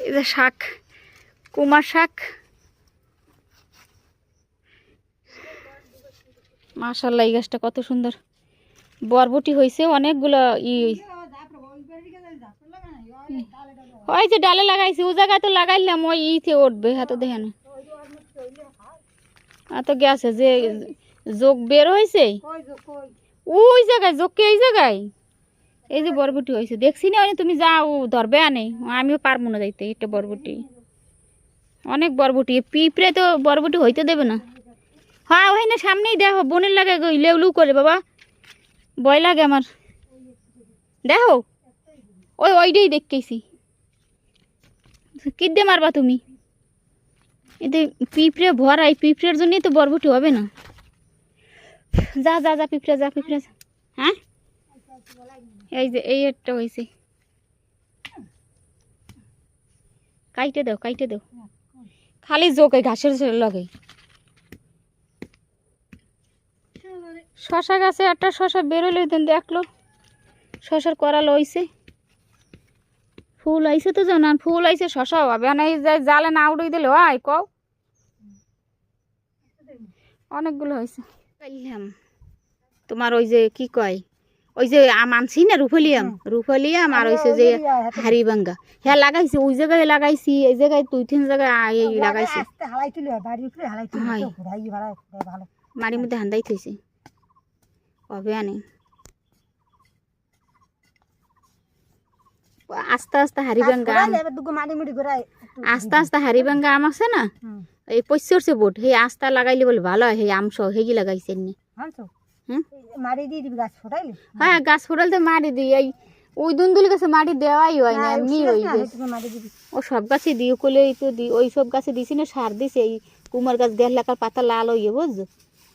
এই যে শাক, কুমার শাক, মাশাআল্লাহ এই গাছটা কত সুন্দর বরবটি হয়েছে অনেকগুলো। ওই যে ডালে লাগাইছি ও জায়গায় তো লাগাইলাম, ওই ইতে উঠবে হাতে দেখে না এত গেছে যে যোগ বের হয়েছে ওই জায়গায় যোগকে এই জায়গায় এই যে বরবটি হয়েছে দেখছি না, তুমি যাও ধরবে আনে, আমিও পারবো না যাইতে। এটা বরবটি অনেক বরবটি, পিঁপড়ে তো বরবটি হইতে দেবে না। হ্যাঁ ওখানে সামনেই দেখো বোনের লাগে লেউলু করে, বাবা ভয় লাগে আমার। দেখো ওইটাই দেখতেছি, কি দিয়ে মারবা তুমি? এতে পিঁপড়ে ভরা, এই পিঁপড়ের জন্যই তো বরবটি হবে না। যা যা যা পিঁপড়ে যা, পিঁপড়ে যা। হ্যাঁ এই যে এই একটা হয়েছে, কাইটে দাও কাইটে দাও, খালি জোকে ঘাসের লগে। শশা গাছে একটা শশা বেরোলে দেখলো, শশার করাল হয়েছে, ফুল আইছে তো জানান, ফুল আইছে শশা হবে না, জালে না উড়ে দিলে হয় কও। অনেকগুলো হয়েছে তোমার। ওই যে কি কয়, ওই যে আম আনছি না রুফলিয়াম, রুফলিয়াম আর হয়েছে যে হাড়িভাঙ্গা, হ্যাঁ লাগাইছি ওই জায়গায় লাগাইছি, এই জায়গায় 2-3 জায়গায় লাগাইছি। মাটির মধ্যে হান্দাই থইছে হবে আনে, আস্তে আস্তে হাড়িভাঙ্গা আস্তে আস্তে হাড়িভাঙ্গা আম আছে না, এই পচছে বোট, সেই আস্তা লাগাইলে বলে ভালো হয়, সেই আম সহ হেগি লাগাইছে নি। হ্যাঁ গাছ ফোটাইলে তো মাটি দিই, এই ওই দুন্দুলি গাছে মাটি দেওয়াই হয় না, এমনি ও সব গাছে দিই কলে তো দিই, ওই সব গাছে দিছি না সার দিছে, এই কুমার গাছ 1.5 লাখার পাতা লাল হইয়ে বুঝছো,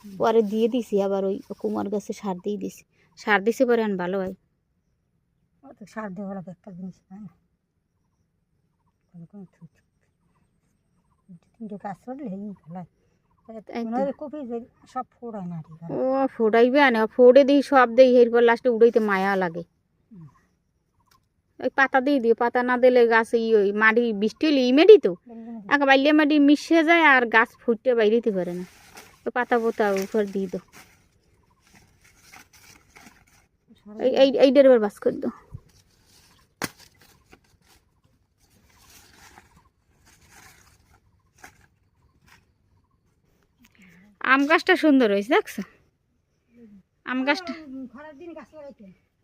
পরে দিয়ে দিছি আবার ওই কুমার গাছে সার দিয়ে দিছি, সার দিছে পরে আন ভালো হয়। সার দেওয়া একটা জিনিস ও ফোটাইবে আনে, ফোড়ে দিই সব দিই, এরপর লাস্টে উড়াইতে মায়া লাগে। ওই পাতা দিয়ে দিও, পাতা না দিলে গাছ ওই মাটি বৃষ্টি হলে ইমেডি তো একে বাইলে মাটি মিশে যায় আর গাছ ফুটতে বাইরে দিতে পারে না, তো পাতা পোতা উপর দিয়ে দাও। এইটার এবার বাস করে দাও। আম গাছটা সুন্দর হয়েছে দেখছো, আম গাছটা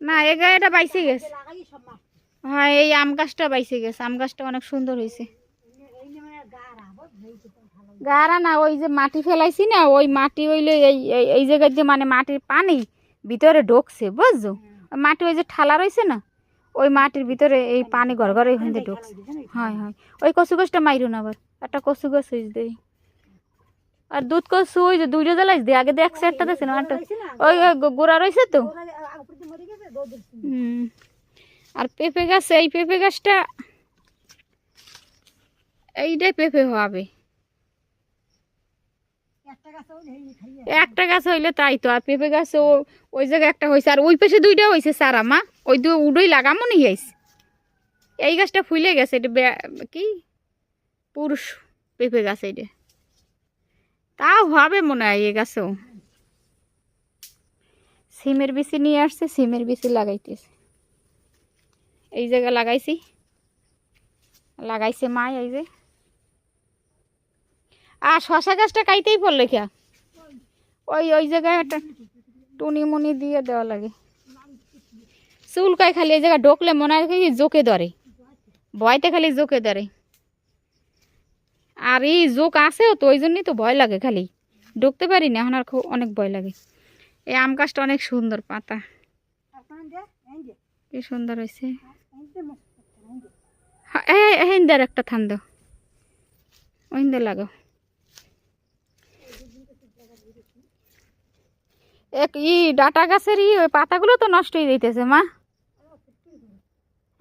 না এই গাছটা বাইসে গেছে, হ্যাঁ এই আম গাছটা বাইসে গেছে, আম গাছটা অনেক সুন্দর হয়েছে। গাড়া না, ওই যে মাটি ফেলাইছি না, ওই মাটি হইলে এই জায়গায় যে মানে মাটির পানি ভিতরে ঢুকছে বুঝছো, মাটি ওই যে ঠালা রয়েছে না, ওই মাটির ভিতরে এই পানি ঘর ঘরে ওইখান থেকে ঢুকছে। হয় হয় ওই কচু গাছটা মাইরো না, আবার একটা কচু গাছ হয়েছে দেই, আর দুধ কচু ওই যে 2টা জ্বালাইস দিয়ে, আগে দেখছে একটা দেখছি না, ওই গোড়া রয়েছে তো। আর পেঁপে গাছ, এই পেঁপে গাছটা এইটাই পেঁপে হবে, একটা গাছ হইলে তাই তো। আর পেঁপে গাছ ওই জায়গায় একটা হয়েছে, আর ওই পাশে 2টা হয়েছে সারা মা, ওই উডোই লাগামো নি হয়েছে। এই গাছটা ফুলে গেছে, এটা কি পুরুষ পেঁপে গাছ, এইটা তাও হবে মনে হয়। এই গাছও সিমের বিচি নিয়ে আসছে, সিমের বিচি লাগাইতেছে, এই জায়গায় লাগাইছে মা। এই যে আর শশা গাছটা কাইতেই পড়লে খেয়া, ওই জায়গায় একটা টুনি মুনি দিয়ে দেওয়া লাগে, চুলকায় খালি এই জায়গায় ঢোকলে মনে হয় জোকে ধরে, ভয়তে খালি জোকে ধরে। আর এই জোক আছেও তো, ওই জন্যই তো ভয় লাগে, খালি ঢুকতে পারি না এখন, আর খুব অনেক ভয় লাগে। এই আম গাছটা অনেক সুন্দর, পাতা কি সুন্দর হয়েছে। হিন্দার একটা থান দাও, ওইন্দে লাগাও। ডাটা গাছের ওই পাতাগুলো তো নষ্ট হয়ে যাইতেছে মা।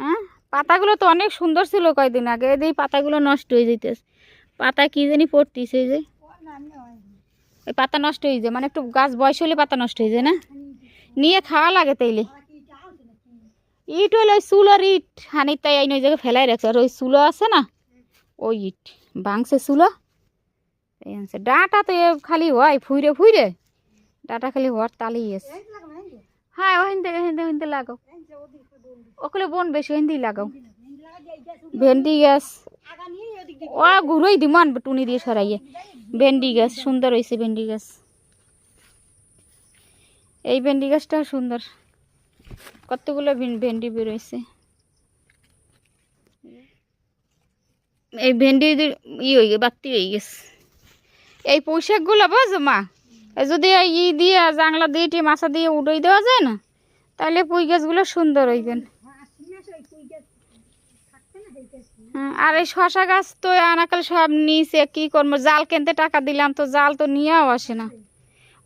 হ্যাঁ পাতাগুলো তো অনেক সুন্দর ছিল কয়দিন আগে, এই পাতাগুলো নষ্ট হয়ে যাইতেছে, পাতা কি জানি পড়তিছে, যে ওই পাতা নষ্ট হয়ে যায়, মানে একটু গাছ বয়স হলে পাতা নষ্ট হয়ে যায় না, নিয়ে খাওয়া লাগে তাইলে। ইট হইলে ওই চুলোর ইট হানির তাই ওই জায়গায় ফেলাই রাখছে, আর ওই চুলো আছে না ওই ইট ভাঙছে চুলো ডাটা তো খালি হয় ফুইরে ফুইরে ডাটা খালি হওয়ার তালেই আছে হ্যাঁ ওখান লাগাও ওগুলো বোন বেশি ওখান লাগাও ভেন্ডি গাছ ও ঘুরোই দিব আনবো টুনি দিয়ে সরাইয়ে ভেন্ডি গাছ সুন্দর হয়েছে ভেন্ডি গাছ এই ভেন্ডি গাছটা সুন্দর কতগুলো ভেন্ডি বেরোইছে এই ভেন্ডি হয়ে গে বাতি হয়ে গেছে এই পোশাকগুলো বুঝো মা যদি দিয়ে জাংলা দিয়ে মাছা দিয়ে উড়াই দেওয়া যায় না তাহলে পুঁই গাছগুলো সুন্দর হইবেন আর এই শশা গাছ তো আনাকাল সব নিচে কি করবো জাল কিনতে টাকা দিলাম তো জাল তো নিয়েও আসে না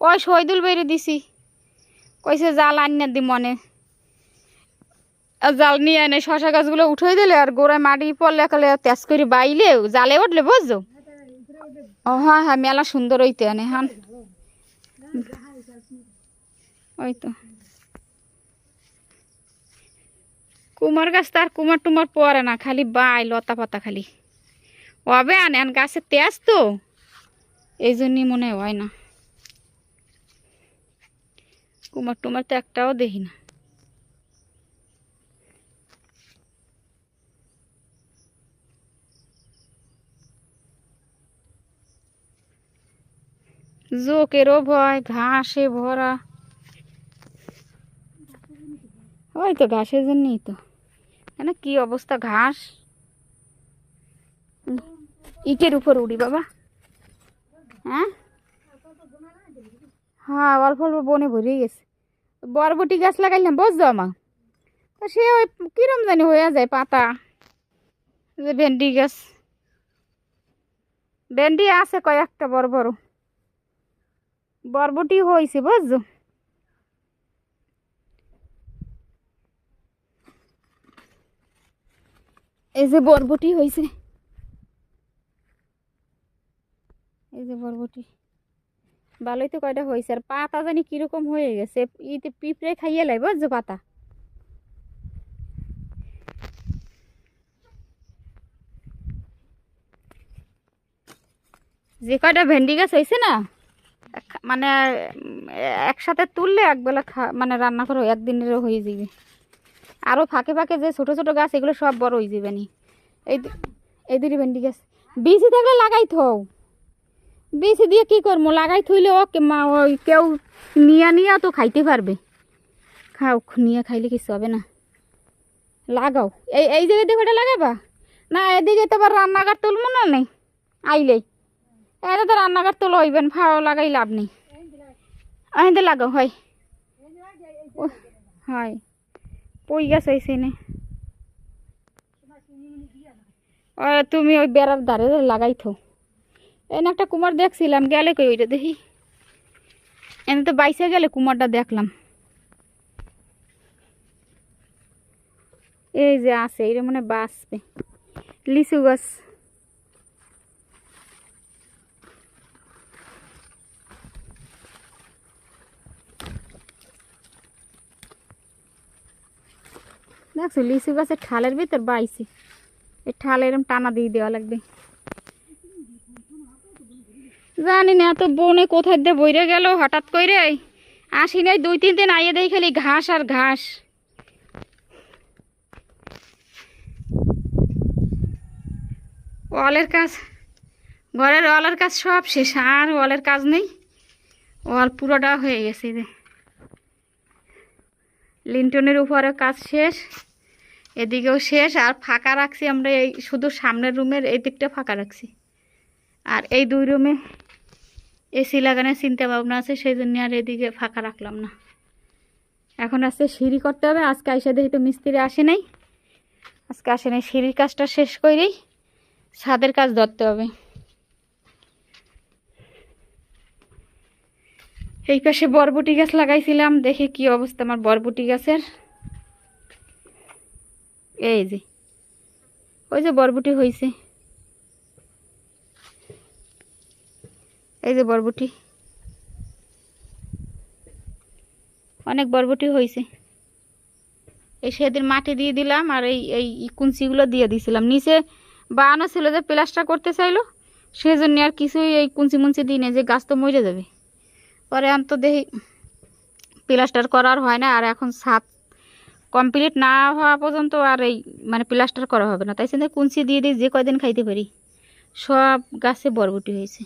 ওই শহীদুল বেরিয়ে দিছি কইছে জাল আনিয়ে দি মনে জাল নিয়ে এনে শশা গাছগুলো উঠে দিলে আর গোড়ায় মাটি পড়লে কালে তেজ করে বাইলে জালে উঠলে বুঝছো ও হ্যাঁ হ্যাঁ মেলা সুন্দর হইতে আনে হ্যাঁ ওই তো কুমার গাছ তার কুমার টুমার পরে না খালি বাই লতা পাতা খালি হবে আনে গাছের তেজ তো এই জন্যই মনে হয় না কুমার টুমার তো একটাও দেখি না জোকেরও ভয় ঘাসে ভরা ওই তো ঘাসের জন্যই তো না কি অবস্থা ঘাস ইটের উপর উড়ি বাবা হ্যাঁ হ্যাঁ অল্প অল্প বনে ভরে গেছে বরবটি গাছ লাগাইলাম বুঝছো আমা তা সে ওই কিরম জানি হয়ে যায় পাতা যে ভেন্ডি গাছ ভেন্ডি আছে কয়েকটা বড় বড় বরবটি হয়েছে বুঝছো এই যে বরবটি হয়েছে এই যে বরবটি ভালোই তো কয়টা হয়েছে আর পাতা জানি কিরকম হয়ে গেছে ইতে পিঁপড়ে খাইয়ে লাই বুঝছো পাতা যে কয়টা ভেন্ডি গাছ হয়েছে না মানে একসাথে তুললে একবেলা মানে রান্না করে একদিনেরও হয়ে যাবে আরও ফাঁকে ফাঁকে যে ছোট ছোট গাছ এগুলো সব বড় হয়ে যাবে নি এই দুটি ভেন্ডি গাছ বিচি থাকলে লাগাই থও বিচি দিয়ে কি করবো লাগাই থইলে ওই কেউ নিয়া তো খাইতে পারবে খাও নিয়ে খাইলে কিছু হবে না লাগাও এই জায়গায় দেখো এটা লাগাবা না এদিকে তো আবার রান্নাঘর তুলবো না নেই আইলেই এটা তো রান্নাঘর তুলো হইবেন ফাও লাগাই লাভ নেই এতে লাগাও হয় হয় পুঁই গাছ হয়েছে নে তুমি ওই বেড়ার ধারে লাগাই থো এনে একটা কুমার দেখছিলাম গেলে কই ওইটা দেখি এনে তো বাইসে গেলে কুমারটা দেখলাম এই যে আছে এটা মানে বাঁচবে লিচু গাছ দেখছো লিচু গাছের ঠালের ভিতর বাইছে এই ঠালে এরকম টানা দিয়ে দেওয়া লাগবে জানি না এত বনে কোথায় দিয়ে বইরে গেল হঠাৎ করে আসি নাই 2-3 দিন আইয়ে দেই খালি ঘাস আর ঘাস ওয়ালের কাজ ঘরের ওয়ালের কাজ সব শেষ আর ওয়ালের কাজ নেই ওয়াল পুরোটা হয়ে গেছে যে লিন্টনের উপরে কাজ শেষ এদিকেও শেষ আর ফাঁকা রাখছি আমরা এই শুধু সামনের রুমের এই দিকটা ফাঁকা রাখছি আর এই 2 রুমে এসি লাগানোর চিন্তা ভাবনা আছে সেই জন্য আর এদিকে ফাঁকা রাখলাম না এখন আসছে সিঁড়ি করতে হবে আজকে আইসা দেখি তো মিস্ত্রি আসে নাই আজকে আসে নাই সিঁড়ির কাজটা শেষ করেই ছাদের কাজ ধরতে হবে এই পাশে বরবটি গাছ লাগাইছিলাম দেখি কি অবস্থা আমার বরবটি গাছের এই যে ওই যে বরবটি হয়েছে এই যে বরবটি অনেক বরবটি হয়েছে এই সেদিন মাটি দিয়ে দিলাম আর এই কুঞ্চিগুলো দিয়ে দিয়েছিলাম নিচে বানানো ছিল যে প্লাস্টার করতে চাইলো, সেজন্য আর কিছুই এই কুঞ্চি মুঞ্চি দিনে যে গাছ তো মরে যাবে। পরে আম তো দেখি প্লাস্টার করার হয় না, আর এখন ছাদ কমপ্লিট না হওয়া পর্যন্ত আর এই মানে প্লাস্টার করা হবে না, তাই জন্য কুঞ্চি দিয়ে দিই যে কয়দিন খাইতে পারি। সব গাছে বরবটি হয়েছে।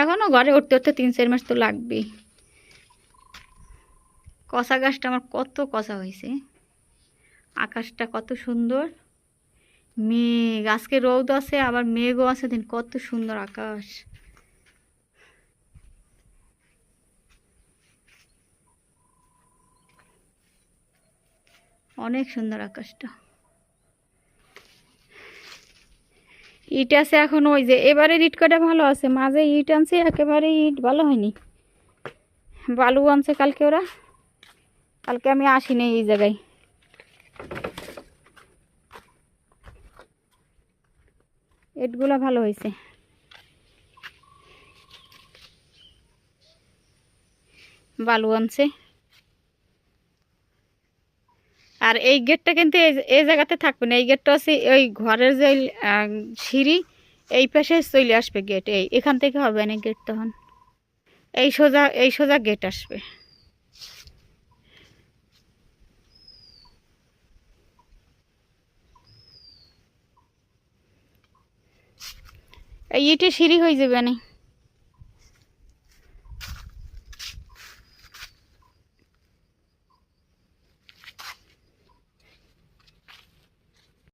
এখনো ঘরে উঠতে উঠতে 3-4 মাস তো লাগবেই। কচা গাছটা আমার কত কচা হয়েছে। আকাশটা কত সুন্দর, মেঘ, আজকে রোদ আছে আবার মেঘও আছে, দিন কত সুন্দর আকাশ। অনেক সুন্দর আকাশটা। ইট আছে এখন, ওই যে এবারে ইট কটা ভালো আছে, মাঝে ইট আনছে একেবারে ইট ভালো হয়নি। বালু আনছে কালকে ওরা, কালকে আমি আসিনি এই জায়গায়। ইটগুলা ভালো হয়েছে। বালু আনছে। আর এই গেটটা কিন্তু এই জায়গাতে থাকবে না, এই গেটটা আছে ওই ঘরের যে সিঁড়ি এই পাশে চলে আসবে গেট, এখান থেকে হবে না গেট, তখন এই সোজা গেট আসবে। এই ইটে সিঁড়ি হয়ে যাবে না।